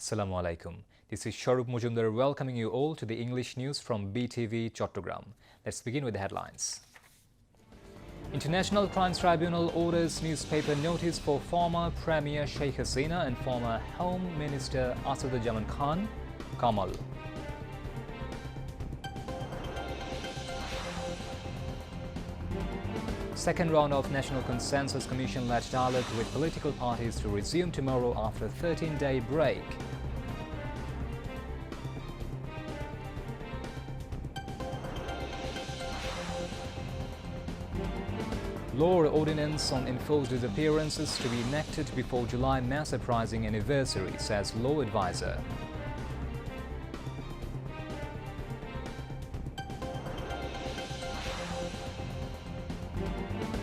Assalamu alaikum. This is Sharup Mujumdar welcoming you all to the English news from BTV Chattogram. Let's begin with the headlines. International Crimes Tribunal orders newspaper notice for former Premier Sheikh Hasina and former Home Minister Asaduzzaman Khan Kamal. Second round of National Consensus Commission-led dialogue with political parties to resume tomorrow after a 13-day break. Law ordinance on enforced disappearances to be enacted before July mass uprising anniversary, says law advisor.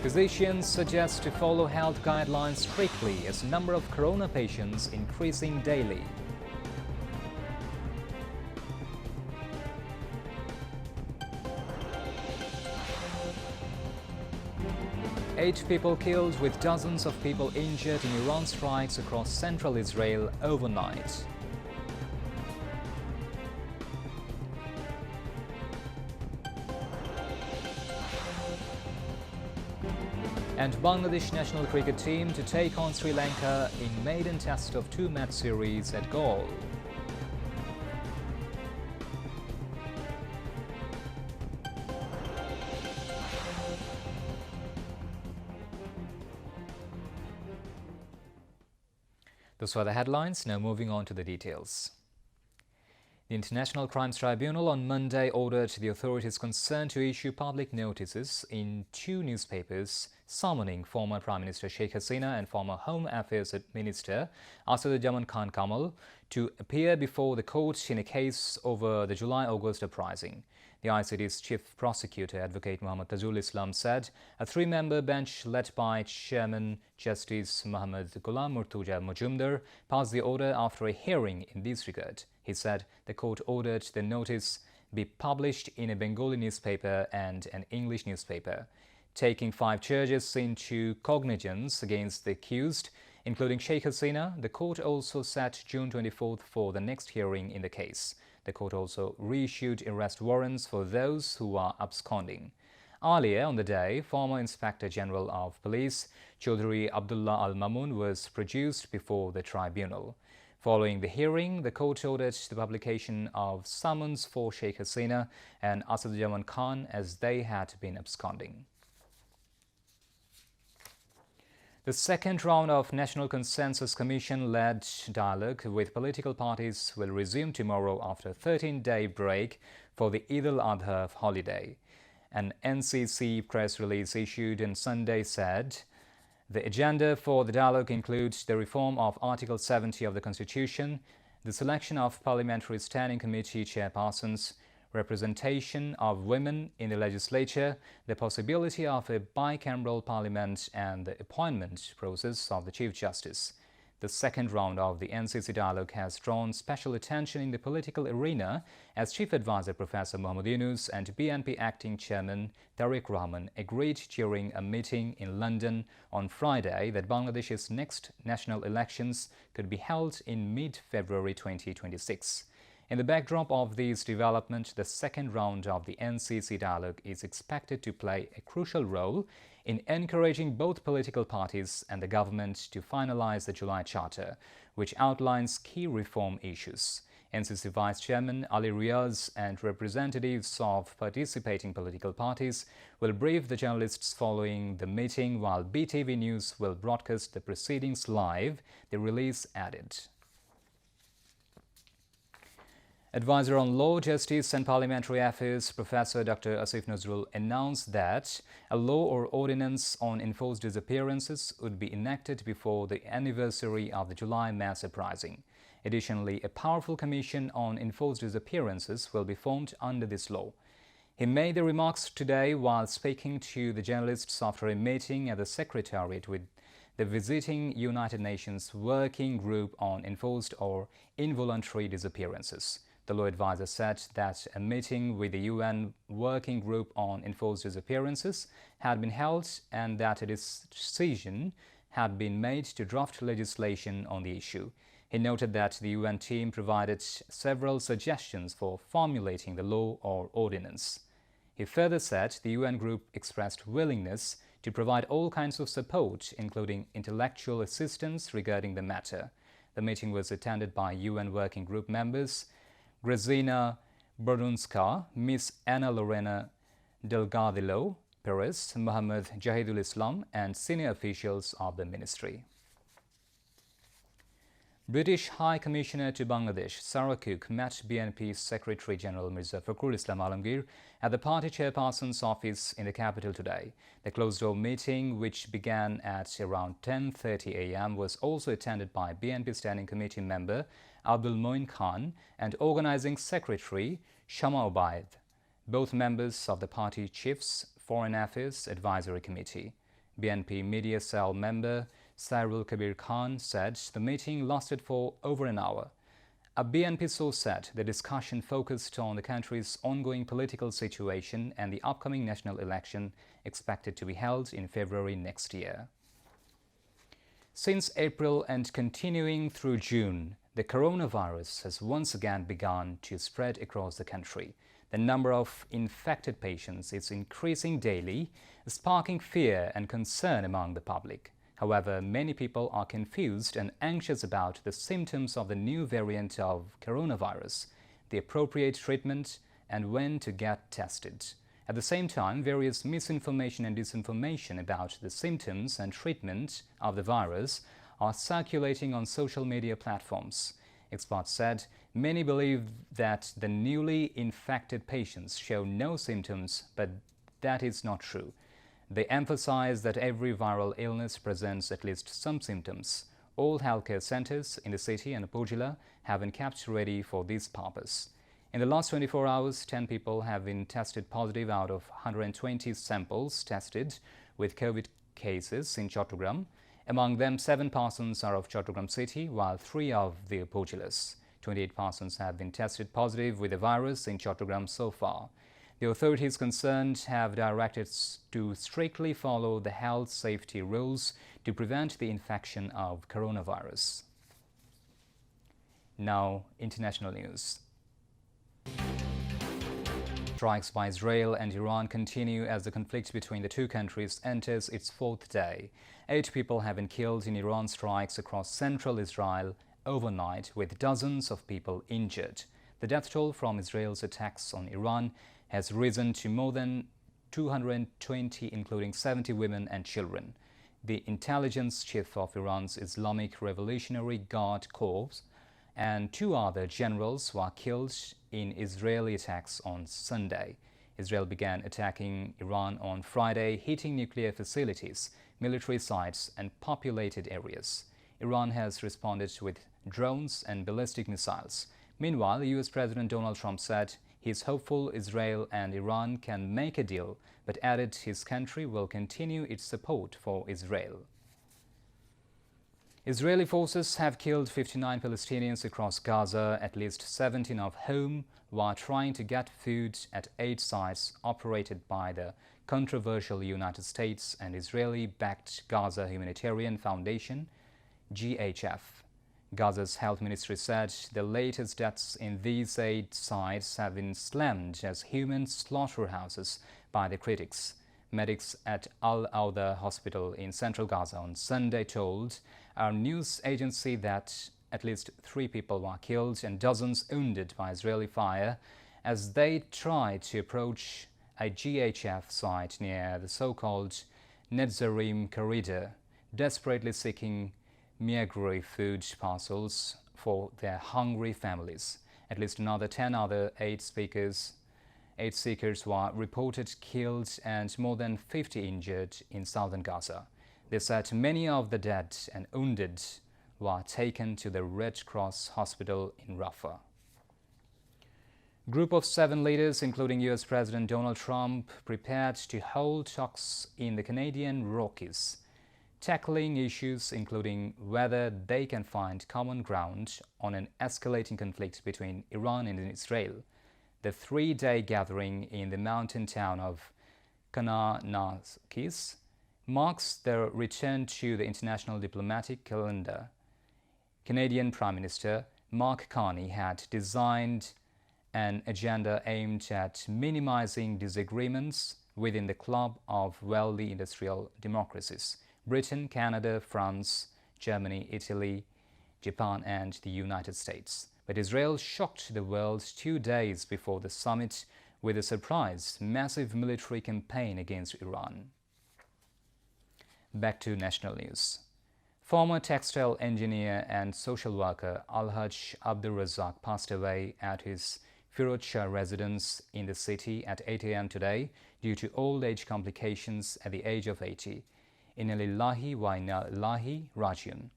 Physicians suggest to follow health guidelines strictly as number of corona patients increasing daily. Eight people killed with dozens of people injured in Iran strikes across central Israel overnight. And Bangladesh national cricket team to take on Sri Lanka in maiden test of two-match series at Galle. Those were the headlines. Now moving on to the details. The International Crimes Tribunal on Monday ordered the authorities concerned to issue public notices in two newspapers summoning former Prime Minister Sheikh Hasina and former Home Affairs Minister Asaduzzaman Khan Kamal to appear before the court in a case over the July-August uprising. The ICT's chief prosecutor, Advocate Muhammad Tajul Islam, said a three-member bench led by Chairman Justice Muhammad Ghulam Murtuza Majumdar passed the order after a hearing in this regard. He said the court ordered the notice be published in a Bengali newspaper and an English newspaper, taking 5 charges into cognizance against the accused, including Sheikh Hasina. The court also set June 24th for the next hearing in the case. The court also reissued arrest warrants for those who are absconding. Earlier on the day, former Inspector General of Police Chaudhry Abdullah Al Mamun was produced before the tribunal. Following the hearing, the court ordered the publication of summons for Sheikh Hasina and Asaduzzaman Khan as they had been absconding. The second round of National Consensus Commission-led dialogue with political parties will resume tomorrow after a 13-day break for the Eid al-Adha holiday. An NCC press release issued on Sunday said the agenda for the dialogue includes the reform of Article 70 of the Constitution, the selection of Parliamentary Standing Committee chairpersons, representation of women in the legislature, the possibility of a bicameral parliament, and the appointment process of the Chief Justice. The second round of the NCC dialogue has drawn special attention in the political arena as Chief Advisor Professor Muhammad Yunus and BNP Acting Chairman Tariq Rahman agreed during a meeting in London on Friday that Bangladesh's next national elections could be held in mid-February 2026. In the backdrop of these developments, the second round of the NCC dialogue is expected to play a crucial role in encouraging both political parties and the government to finalize the July Charter, which outlines key reform issues. NCC Vice Chairman Ali Riaz and representatives of participating political parties will brief the journalists following the meeting, while BTV News will broadcast the proceedings live, the release added. Advisor on Law, Justice and Parliamentary Affairs, Professor Dr. Asif Nazrul announced that a law or ordinance on enforced disappearances would be enacted before the anniversary of the July mass uprising. Additionally, a powerful commission on enforced disappearances will be formed under this law. He made the remarks today while speaking to the journalists after a meeting at the Secretariat with the visiting United Nations Working Group on Enforced or Involuntary Disappearances. The law advisor said that a meeting with the UN Working Group on Enforced Disappearances had been held and that a decision had been made to draft legislation on the issue. He noted that the UN team provided several suggestions for formulating the law or ordinance. He further said the UN group expressed willingness to provide all kinds of support, including intellectual assistance regarding the matter. The meeting was attended by UN Working Group members Grazina Brodunska, Miss Anna Lorena Delgadillo Perez, Mohammed Jahidul Islam, and senior officials of the ministry. British High Commissioner to Bangladesh, Sarah Cook, met BNP Secretary General Mirza Fakhrul Islam Alamgir at the party chairperson's office in the capital today. The closed-door meeting, which began at around 10:30 a.m., was also attended by BNP Standing Committee member Abdul Moin Khan and Organizing Secretary Shama Obaid, both members of the party chief's Foreign Affairs Advisory Committee. BNP Media Cell member Sairul Kabir Khan said the meeting lasted for over an hour. A BNP source said the discussion focused on the country's ongoing political situation and the upcoming national election expected to be held in February next year. Since April and continuing through June, the coronavirus has once again begun to spread across the country. The number of infected patients is increasing daily, sparking fear and concern among the public. However, many people are confused and anxious about the symptoms of the new variant of coronavirus, the appropriate treatment, and when to get tested. At the same time, various misinformation and disinformation about the symptoms and treatment of the virus are circulating on social media platforms. Experts said many believe that the newly infected patients show no symptoms, but that is not true. They emphasize that every viral illness presents at least some symptoms. All healthcare centers in the city and Upazila have been kept ready for this purpose. In the last 24 hours, 10 people have been tested positive out of 120 samples tested with COVID cases in Chattogram. Among them, 7 persons are of Chattogram city, while 3 of the Upazilas. 28 persons have been tested positive with the virus in Chattogram so far. The authorities concerned have directed to strictly follow the health safety rules to prevent the infection of coronavirus. Now, international news. Strikes by Israel and Iran continue as the conflict between the two countries enters its 4th day. 8 people have been killed in Iran strikes across central Israel overnight, with dozens of people injured. The death toll from Israel's attacks on Iran has risen to more than 220, including 70 women and children. The intelligence chief of Iran's Islamic Revolutionary Guard Corps and 2 other generals were killed in Israeli attacks on Sunday. Israel began attacking Iran on Friday, hitting nuclear facilities, military sites, and populated areas. Iran has responded with drones and ballistic missiles. Meanwhile, US President Donald Trump said he is hopeful Israel and Iran can make a deal, but added his country will continue its support for Israel. Israeli forces have killed 59 Palestinians across Gaza, at least 17 of whom were trying to get food at 8 sites operated by the controversial United States and Israeli-backed Gaza Humanitarian Foundation, GHF. Gaza's health ministry said the latest deaths in these 8 sites have been slammed as human slaughterhouses by the critics. Medics at Al-Awda Hospital in central Gaza on Sunday told our news agency that at least 3 people were killed and dozens wounded by Israeli fire as they tried to approach a GHF site near the so-called Netzarim corridor, desperately seeking migratory food parcels for their hungry families. At least another 10 other aid seekers were reported killed and more than 50 injured in southern Gaza. They said many of the dead and wounded were taken to the Red Cross hospital in Rafah. Group of 7 leaders, including US President Donald Trump, prepared to hold talks in the Canadian Rockies, tackling issues including whether they can find common ground on an escalating conflict between Iran and Israel. The 3-day gathering in the mountain town of Kananaskis marks their return to the international diplomatic calendar. Canadian Prime Minister Mark Carney had designed an agenda aimed at minimizing disagreements within the club of wealthy industrial democracies: Britain, Canada, France, Germany, Italy, Japan and the United States. But Israel shocked the world 2 days before the summit with a surprise, massive military campaign against Iran. Back to national news. Former textile engineer and social worker Alhaj Abdur Razak passed away at his Firozshah residence in the city at 8 a.m. today due to old age complications at the age of 80. Inna lillahi wa inna ilaihi rajiun.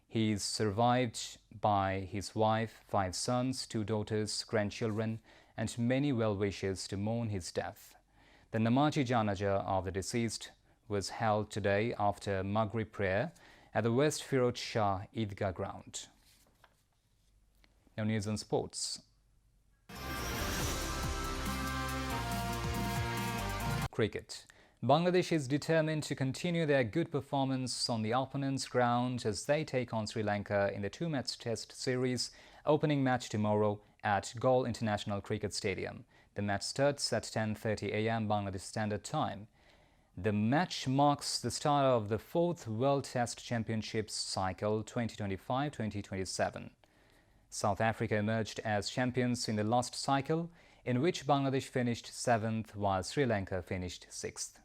He is survived by his wife, 5 sons, 2 daughters, grandchildren, and many well-wishers to mourn his death. The Namazi Janaza of the deceased was held today after Maghrib prayer at the West Firozshah Eidgah ground. Now news on sports. Cricket. Bangladesh is determined to continue their good performance on the opponent's ground as they take on Sri Lanka in the 2-match test series opening match tomorrow at Galle International Cricket Stadium. The match starts at 10:30 a.m. Bangladesh Standard Time. The match marks the start of the 4th World Test Championships cycle 2025-2027. South Africa emerged as champions in the last cycle, in which Bangladesh finished 7th while Sri Lanka finished 6th.